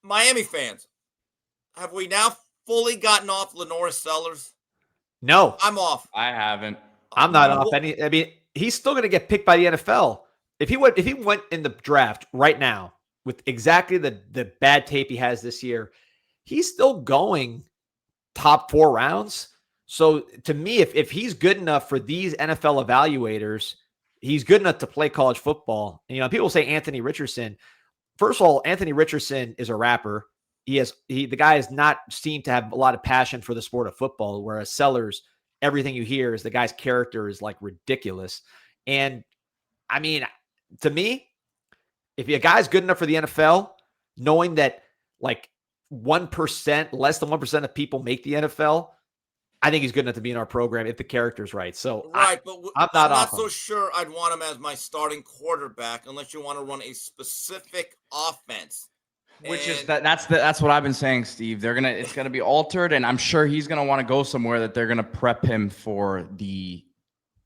Miami fans, have we now fully gotten off Lenore Sellers? No, I'm off. I haven't. I'm not off any. I mean, he's still going to get picked by the NFL. If he went in the draft right now with exactly the bad tape he has this year, he's still going top 4 rounds. So to me, if he's good enough for these NFL evaluators, he's good enough to play college football. And, people say Anthony Richardson. First of all, Anthony Richardson is a rapper. The guy is not seen to have a lot of passion for the sport of football, whereas Sellers, everything you hear is the guy's character is like ridiculous. And I mean, to me, if a guy's good enough for the NFL, knowing that like 1%, less than 1% of people make the NFL, I think he's good enough to be in our program if the character's right. So right, I'm not so sure I'd want him as my starting quarterback unless you want to run a specific offense. Which is that's what I've been saying, Steve. It's gonna be altered, and I'm sure he's gonna want to go somewhere that they're gonna prep him for the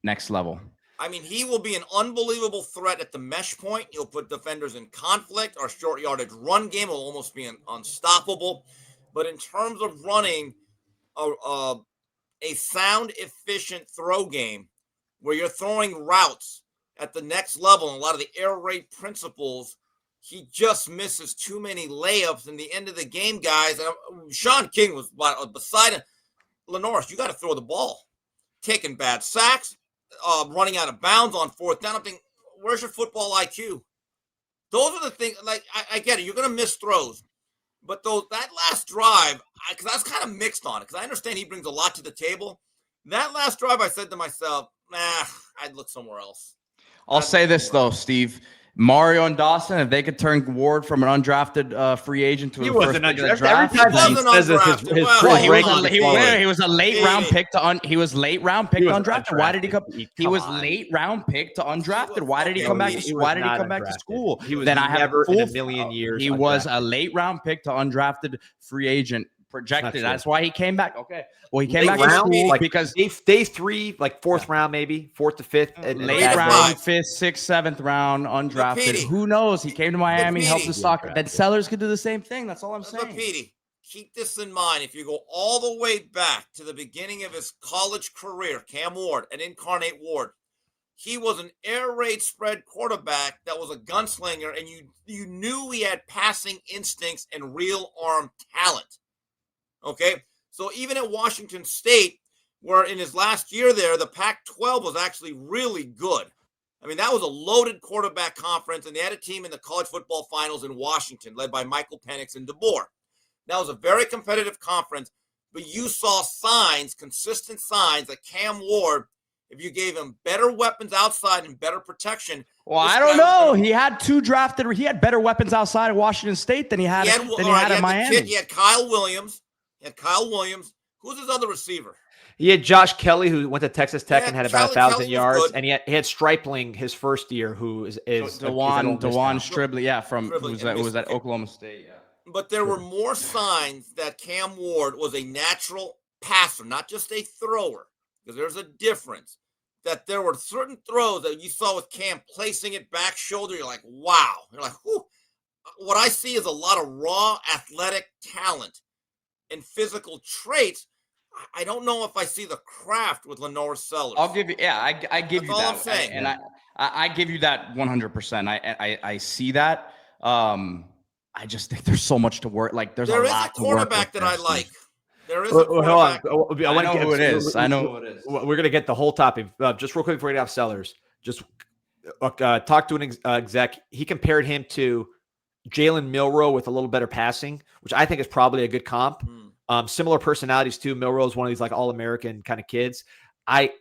next level. I mean, he will be an unbelievable threat at the mesh point. He'll put defenders in conflict. Our short yardage run game will almost be unstoppable. But in terms of running a sound, efficient throw game where you're throwing routes at the next level and a lot of the air raid principles, he just misses too many layups in the end of the game, guys. Sean King was beside him. Lenoris, you got to throw the ball. Taking bad sacks, running out of bounds on 4th down. I'm thinking, where's your football IQ? Those are the things, like, I get it. You're going to miss throws. But that last drive, because I was kind of mixed on it, because I understand he brings a lot to the table. That last drive, I said to myself, I'd look somewhere else. I'll say this, though, Steve. Mario and Dawson, if they could turn Ward from an undrafted free agent to a first pick of the draft, he was a late round pick to undrafted. Why did he come? He was late round pick to undrafted. Why did he come back? Why did he come back to school? Then I have in a million years. He was a late round pick to undrafted free agent. Projected. That's why he came back. Okay. Well, he came back to school because day 3, like 4th round, maybe 4th to 5th, late round, 5th, 6th, 7th round, undrafted. Who knows? He came to Miami, helped the soccer. Then Sellers could do the same thing. That's all I'm saying. Petey, keep this in mind. If you go all the way back to the beginning of his college career, Cam Ward and Incarnate Ward, he was an air raid spread quarterback that was a gunslinger, and you knew he had passing instincts and real arm talent. Okay, so even at Washington State, where in his last year there, the Pac-12 was actually really good. I mean, that was a loaded quarterback conference, and they had a team in the college football finals in Washington, led by Michael Penix and DeBoer. That was a very competitive conference, but you saw consistent signs that Cam Ward, if you gave him better weapons outside and better protection. Well, I don't know. He had better weapons outside of Washington State than he had at Miami. He had Kyle Williams. Who's his other receiver? He had Josh Kelly, who went to Texas Tech and had about 1,000 yards, and he had Stripling his first year, who is Dewan Stribley, who was at Oklahoma State. Yeah, but there were more signs that Cam Ward was a natural passer, not just a thrower, because there's a difference. That there were certain throws that you saw with Cam placing it back shoulder. You're like, wow. You're like, whew. What I see is a lot of raw athletic talent and physical traits. I don't know if I see the craft with Lenore Sellers. I'll give you, I give you that. I'm saying. And I give you that 100%. I see that. I just think there's so much to work. Like there is a quarterback that I like. There is a quarterback. Hold on. I know who it is. We're gonna get the whole topic. Just real quick before we get off Sellers. Just talk to an exec. He compared him to Jalen Milroe with a little better passing, which I think is probably a good comp. Similar personalities too. Milroe is one of these like all-American kind of kids. I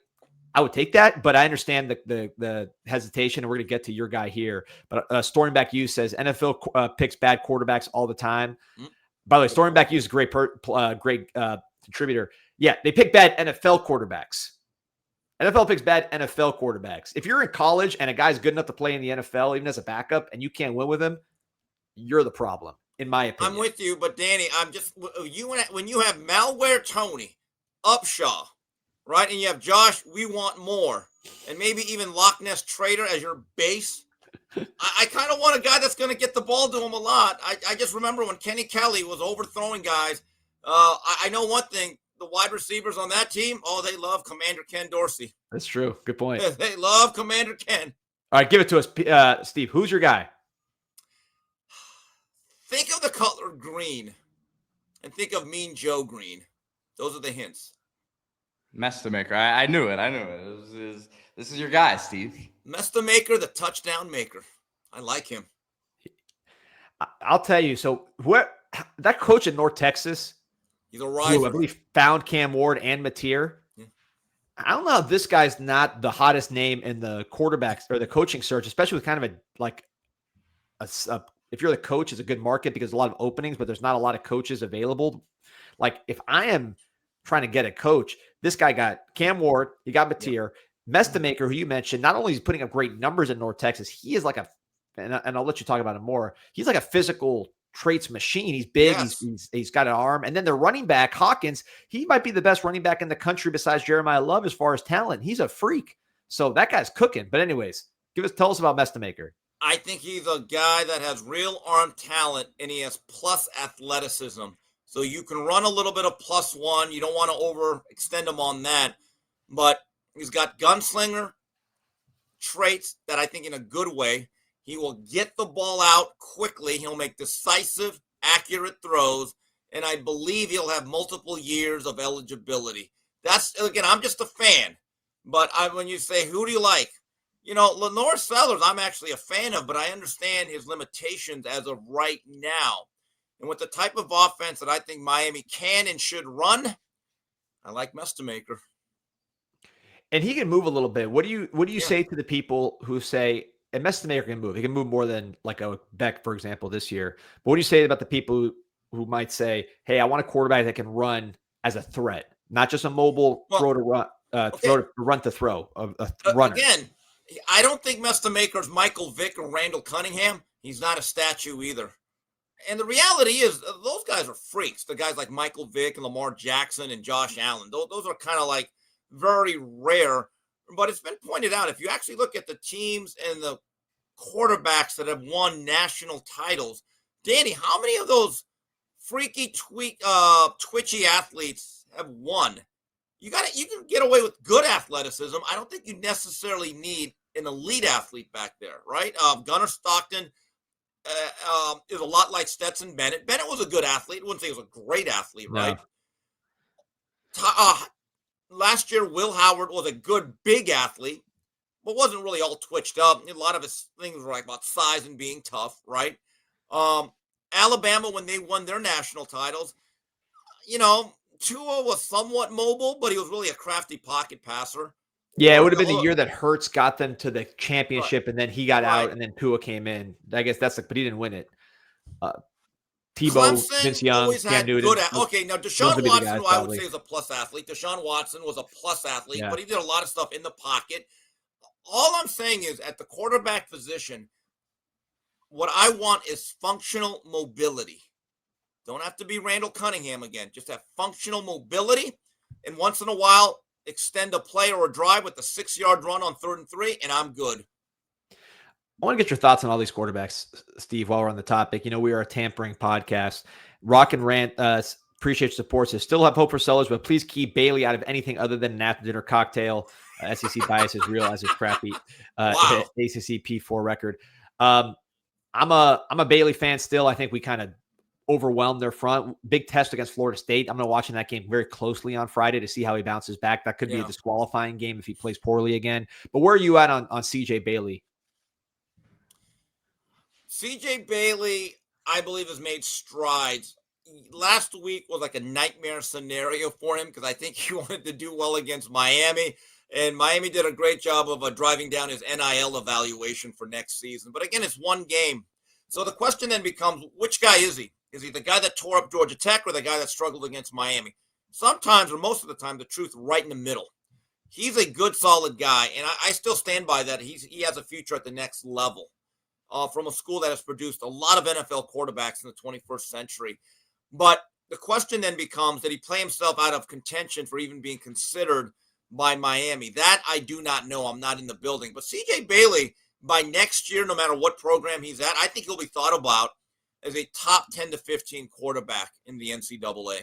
would take that, but I understand the hesitation, and we're going to get to your guy here. But Stormback U says NFL picks bad quarterbacks all the time. By the way, Stormback U is a great contributor. Yeah, they pick bad NFL quarterbacks. NFL picks bad NFL quarterbacks. If you're in college and a guy's good enough to play in the NFL, even as a backup, and you can't win with him, you're the problem, in my opinion. I'm with you, but Danny, when you have Malware Tony, Upshaw, right, and you have Josh, we want more, and maybe even Loch Ness Trader as your base. I kind of want a guy that's going to get the ball to him a lot. I just remember when Kenny Kelly was overthrowing guys. I know one thing. The wide receivers on that team, they love Commander Ken Dorsey. That's true. Good point. They love Commander Ken. All right, give it to us, Steve. Who's your guy? Think of the color green and think of Mean Joe Green. Those are the hints. Mestamaker. I knew it. This is your guy, Steve. Mestamaker, the touchdown maker. I like him. I'll tell you. So that coach in North Texas, he's a riser. Who I believe found Cam Ward and Mateer. Yeah. I don't know how this guy's not the hottest name in the quarterbacks or the coaching search, especially with kind of if you're the coach, it's a good market because there's a lot of openings, but there's not a lot of coaches available. Like if I am trying to get a coach, this guy got Cam Ward, he got Mateer, Mestamaker, who you mentioned. Not only is he putting up great numbers in North Texas, he is like and I'll let you talk about him more. He's like a physical traits machine. He's big. Yes. He's got an arm. And then the running back, Hawkins, he might be the best running back in the country besides Jeremiah Love as far as talent. He's a freak. So that guy's cooking. But anyways, tell us about Mestamaker. I think he's a guy that has real arm talent and he has plus athleticism. So you can run a little bit of +1. You don't want to overextend him on that. But he's got gunslinger traits that I think in a good way. He will get the ball out quickly. He'll make decisive, accurate throws. And I believe he'll have multiple years of eligibility. Again, I'm just a fan. But when you say, who do you like? Lenore Sellers, I'm actually a fan of, but I understand his limitations as of right now. And with the type of offense that I think Miami can and should run, I like Mestamaker. And he can move a little bit. What do you say to the people who say, and Mestamaker can move. He can move more than like a Beck, for example, this year. But what do you say about the people who might say, hey, I want a quarterback that can run as a threat, not just a mobile throw to run, run to throw, a runner. Again, I don't think Mestamaker's Michael Vick or Randall Cunningham. He's not a statue either. And the reality is those guys are freaks. The guys like Michael Vick and Lamar Jackson and Josh Allen. Those are kind of like very rare. But it's been pointed out, if you actually look at the teams and the quarterbacks that have won national titles, Danny, how many of those freaky, twitchy athletes have won? You can get away with good athleticism. I don't think you necessarily need an elite athlete back there, right? Gunnar Stockton is a lot like Stetson Bennett. Bennett was a good athlete. I wouldn't say he was a great athlete, right? No. Last year, Will Howard was a good big athlete, but wasn't really all twitched up. A lot of his things were like about size and being tough, right? Alabama, when they won their national titles, Tua was somewhat mobile, but he was really a crafty pocket passer. Yeah, it would have been the year that Hurts got them to the championship, and then he got out, and then Tua came in. I guess but he didn't win it. Tebow, Vince Young, Cam Newton. Now Deshaun Watson, I would say, is a plus athlete. Deshaun Watson was a plus athlete, but he did a lot of stuff in the pocket. All I'm saying is at the quarterback position, what I want is functional mobility. Don't have to be Randall Cunningham again. Just have functional mobility, and once in a while, extend a play or a drive with a 6-yard run on 3rd and 3, and I'm good. I want to get your thoughts on all these quarterbacks, Steve, while we're on the topic. We are a tampering podcast. Rock and Rant, appreciate your support. So still have hope for Sellers, but please keep Bailey out of anything other than an after-dinner cocktail. SEC bias is real as his crappy ACC P4 record. I'm a Bailey fan still. I think we kind of overwhelmed their front. Big test against Florida State. I'm going to watch that game very closely on Friday to see how he bounces back. That could be a disqualifying game if he plays poorly again. But where are you at on CJ Bailey? CJ Bailey, I believe, has made strides. Last week was like a nightmare scenario for him because I think he wanted to do well against Miami, and Miami did a great job of driving down his NIL evaluation for next season. But again, it's one game. So the question then becomes, which guy is he? Is he the guy that tore up Georgia Tech or the guy that struggled against Miami? Sometimes, or most of the time, the truth right in the middle. He's a good, solid guy, and I still stand by that. He has a future at the next level. From a school that has produced a lot of NFL quarterbacks in the 21st century. But the question then becomes, did he play himself out of contention for even being considered by Miami? That I do not know. I'm not in the building. But CJ Bailey, by next year, no matter what program he's at, I think he'll be thought about as a top 10 to 15 quarterback in the NCAA.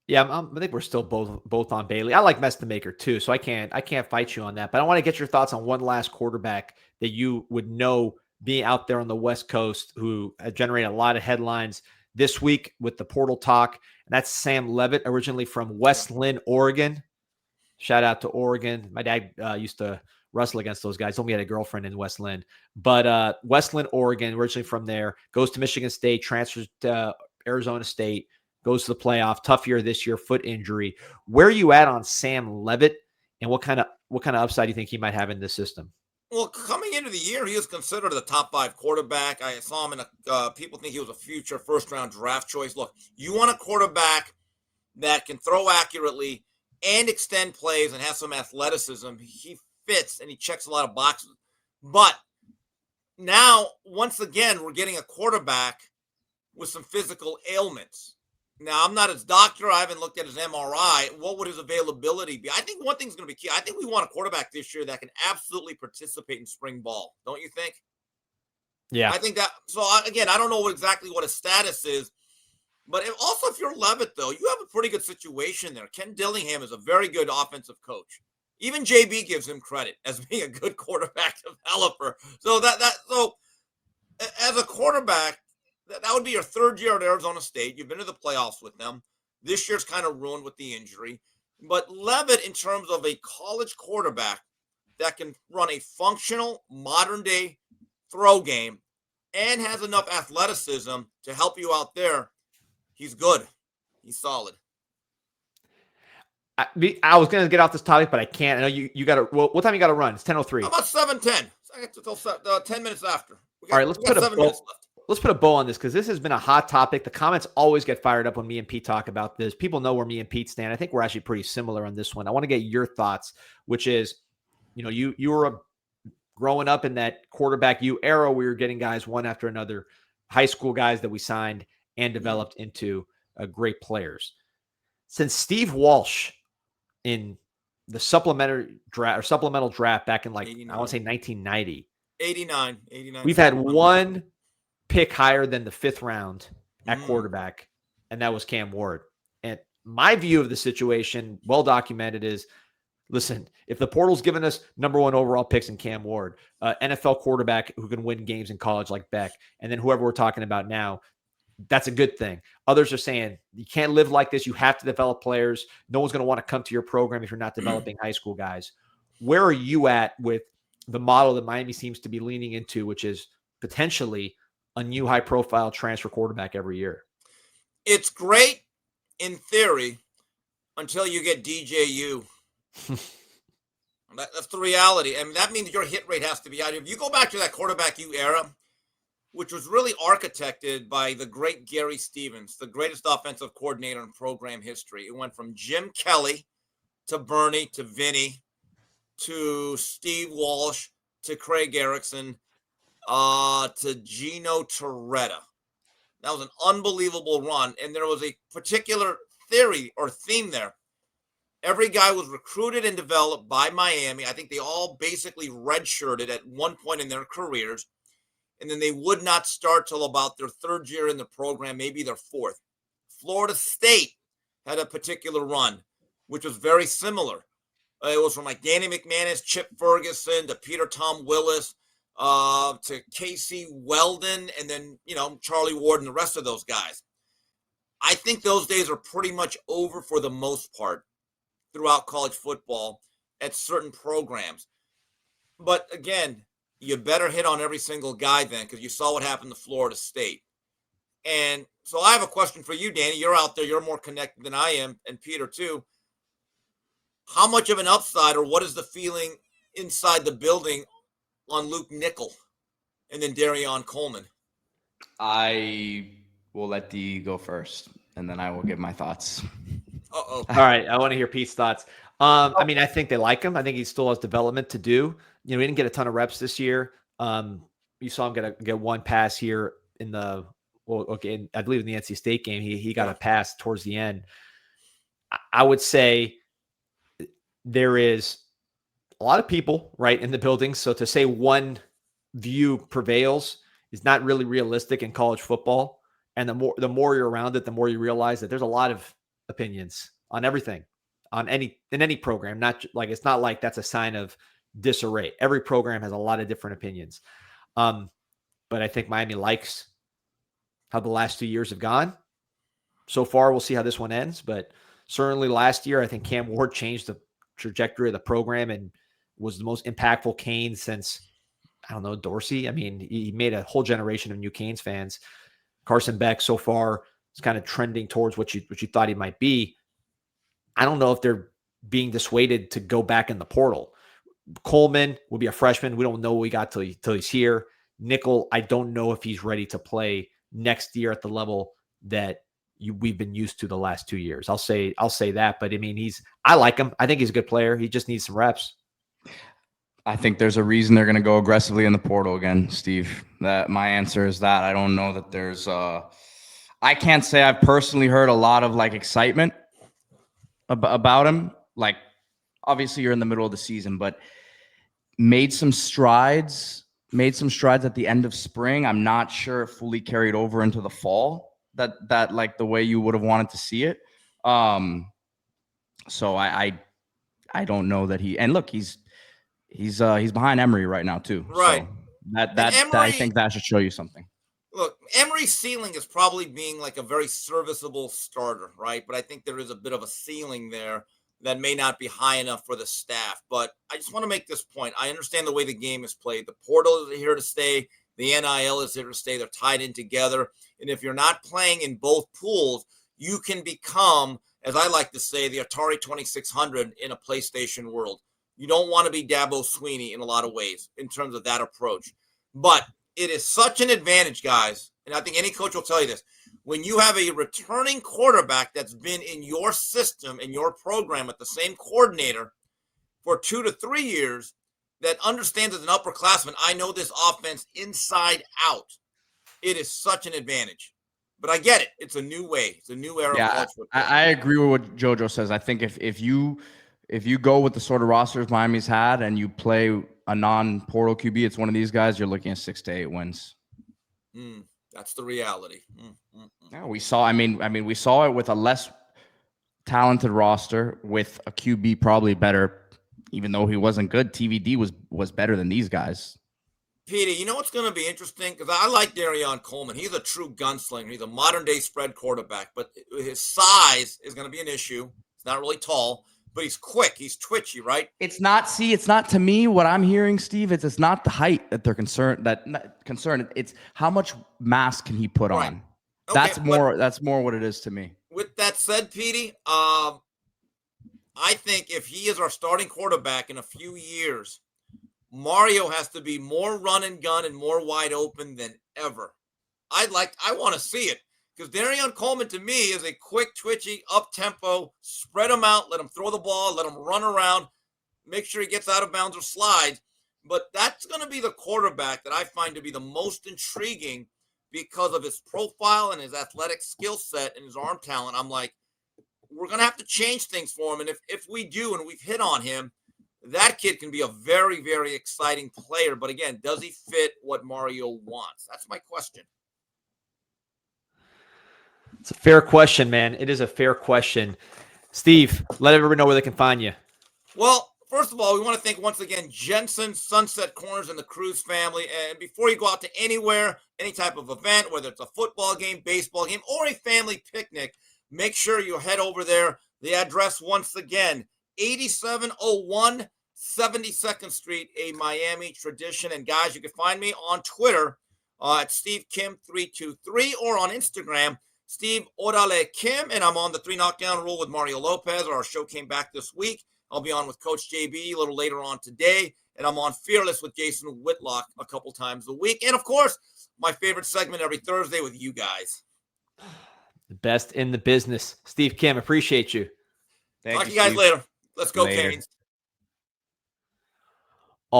Yeah, I think we're still both on Bailey. I like Mestamaker too, so I can't fight you on that. But I want to get your thoughts on one last quarterback that you would know being out there on the West Coast who generated a lot of headlines this week with the portal talk. And that's Sam Levitt, originally from West Linn, Oregon. Shout out to Oregon. My dad used to wrestle against those guys. Told me he had a girlfriend in West Linn. But West Linn, Oregon, originally from there, goes to Michigan State, transfers to Arizona State, goes to the playoff. Tough year this year, foot injury. Where are you at on Sam Levitt, and what kind of upside do you think he might have in this system? Well, coming into the year, he was considered a top 5 quarterback. I saw him in people think he was a future first-round draft choice. Look, you want a quarterback that can throw accurately and extend plays and have some athleticism. He fits and he checks a lot of boxes. But now, once again, we're getting a quarterback with some physical ailments. Now, I'm not his doctor. I haven't looked at his MRI. What would his availability be? I think one thing's going to be key. I think we want a quarterback this year that can absolutely participate in spring ball. Don't you think? Yeah. I think that. So, again, I don't know exactly what his status is. But if you're Levitt, though, you have a pretty good situation there. Ken Dillingham is a very good offensive coach. Even JB gives him credit as being a good quarterback developer. So as a quarterback, that would be your third year at Arizona State. You've been to the playoffs with them. This year's kind of ruined with the injury. But Levitt, in terms of a college quarterback that can run a functional, modern-day throw game and has enough athleticism to help you out there, he's good. He's solid. I was going to get off this topic, but I can't. I know you got to. Well, what time you got to run? It's 10:03. How about 7:10? I get to tell 10 minutes after. All right, let's put 7 minutes left. Let's put a bow on this because this has been a hot topic. The comments always get fired up when me and Pete talk about this. People know where me and Pete stand. I think we're actually pretty similar on this one. I want to get your thoughts, which is, you were growing up in that quarterback era. We were getting guys one after another, high school guys that we signed and developed into great players. Since Steve Walsh in the supplemental draft back in 89. I want to say 1990. 89. We've had one pick higher than the 5th round at quarterback, and that was Cam Ward. And my view of the situation, well documented, is, listen, if the portal's given us number 1 overall picks in Cam Ward, NFL quarterback who can win games in college like Beck, and then whoever we're talking about now, that's a good thing. Others are saying you can't live like this. You have to develop players. No one's going to want to come to your program if you're not developing high school guys. Where are you at with the model that Miami seems to be leaning into, which is potentially a new high-profile transfer quarterback every year? It's great in theory until you get DJU. That's the reality. I mean, that means your hit rate has to be out. If you go back to that quarterback U era, which was really architected by the great Gary Stevens, the greatest offensive coordinator in program history. It went from Jim Kelly to Bernie to Vinny to Steve Walsh to Craig Erickson to Gino Torretta. That was an unbelievable run. And there was a particular theory or theme there. Every guy was recruited and developed by Miami. I think they all basically redshirted at one point in their careers. And then they would not start till about their 3rd year in the program, maybe their 4th. Florida State had a particular run, which was very similar. It was from like Danny McManus, Chip Ferguson, to Peter Tom Willis, to Casey Weldon, and then, Charlie Ward and the rest of those guys. I think those days are pretty much over for the most part throughout college football at certain programs. But again, you better hit on every single guy then, because you saw what happened to Florida State. And so I have a question for you, Danny. You're out there. You're more connected than I am, and Peter too. How much of an upside, or what is the feeling inside the building on Luke Nickel and then Darion Coleman? I will let D go first, and then I will give my thoughts. All right. I want to hear Pete's thoughts. I mean, I think they like him. I think he still has development to do. He didn't get a ton of reps this year. You saw him get one pass here in I believe in the NC State game. He got a pass towards the end. I would say there is lot of people, right, in the building. So to say one view prevails is not really realistic in college football. And the more you're around it, the more you realize that there's a lot of opinions on everything, in any program. It's not like that's a sign of disarray. Every program has a lot of different opinions. But I think Miami likes how the last 2 years have gone. So far, we'll see how this one ends. But certainly last year, I think Cam Ward changed the trajectory of the program and was the most impactful Canes since, I don't know, Dorsey. I mean, he made a whole generation of new Canes fans. Carson Beck so far is kind of trending towards what you thought he might be. I don't know if they're being dissuaded to go back in the portal. Coleman will be a freshman. We don't know what we got till he's here. Nickel, I don't know if he's ready to play next year at the level that we've been used to the last 2 years. I'll say that, but I mean, I like him. I think he's a good player. He just needs some reps. I think there's a reason they're going to go aggressively in the portal again, Steve. That my answer is that I don't know that there's I can't say I've personally heard a lot of like excitement about him. Like, obviously you're in the middle of the season, but made some strides at the end of spring. I'm not sure it fully carried over into the fall that like the way you would have wanted to see it. So I don't know that and look, he's behind Emory right now too. Right. So that I think that should show you something. Look, Emory's ceiling is probably being like a very serviceable starter, right? But I think there is a bit of a ceiling there that may not be high enough for the staff. But I just want to make this point. I understand the way the game is played. The portal is here to stay. The NIL is here to stay. They're tied in together. And if you're not playing in both pools, you can become, as I like to say, the Atari 2600 in a PlayStation world. You don't want to be Dabo Sweeney in a lot of ways in terms of that approach. But it is such an advantage, guys, and I think any coach will tell you this, when you have a returning quarterback that's been in your system, in your program with the same coordinator for 2 to 3 years, that understands as an upperclassman, I know this offense inside out. It is such an advantage. But I get it. It's a new way. It's a new era of college football. I agree with what JoJo says. I think if you go with the sort of rosters Miami's had and you play a non-portal QB, it's one of these guys, you're looking at 6 to 8 wins. That's the reality. Yeah, we saw it with a less talented roster with a QB probably better, even though he wasn't good. TVD was better than these guys. Petey, you know what's going to be interesting? Because I like Darion Coleman. He's a true gunslinger. He's a modern-day spread quarterback, but his size is going to be an issue. He's not really tall, but he's quick. He's twitchy, right? It's not to me what I'm hearing, Steve. It's not the height that they're concerned. It's how much mass can he put on. Okay, that's more what it is to me. With that said, Petey, I think if he is our starting quarterback in a few years, Mario has to be more run and gun and more wide open than ever. I want to see it. Because Darion Coleman, to me, is a quick, twitchy, up-tempo, spread him out, let him throw the ball, let him run around, make sure he gets out of bounds or slides. But that's going to be the quarterback that I find to be the most intriguing because of his profile and his athletic skill set and his arm talent. I'm like, we're going to have to change things for him. And if we do and we've hit on him, that kid can be a very, very exciting player. But again, does he fit what Mario wants? That's my question. It's a fair question, man. It is a fair question. Steve, let everybody know where they can find you. Well, first of all, we want to thank once again Jensen, Sunset Corners, and the Cruz family. And before you go out to anywhere, any type of event, whether it's a football game, baseball game, or a family picnic, make sure you head over there. The address, once again, 8701 72nd Street, a Miami tradition. And guys, you can find me on Twitter at SteveKim323 or on Instagram, Steve Orale Kim, and I'm on the 3 Knockdown Rule with Mario Lopez. Our show came back this week. I'll be on with Coach JB a little later on today, and I'm on Fearless with Jason Whitlock a couple times a week. And, of course, my favorite segment every Thursday with you guys. The best in the business. Steve Kim, appreciate you. Talk to you guys later. Let's go, Canes.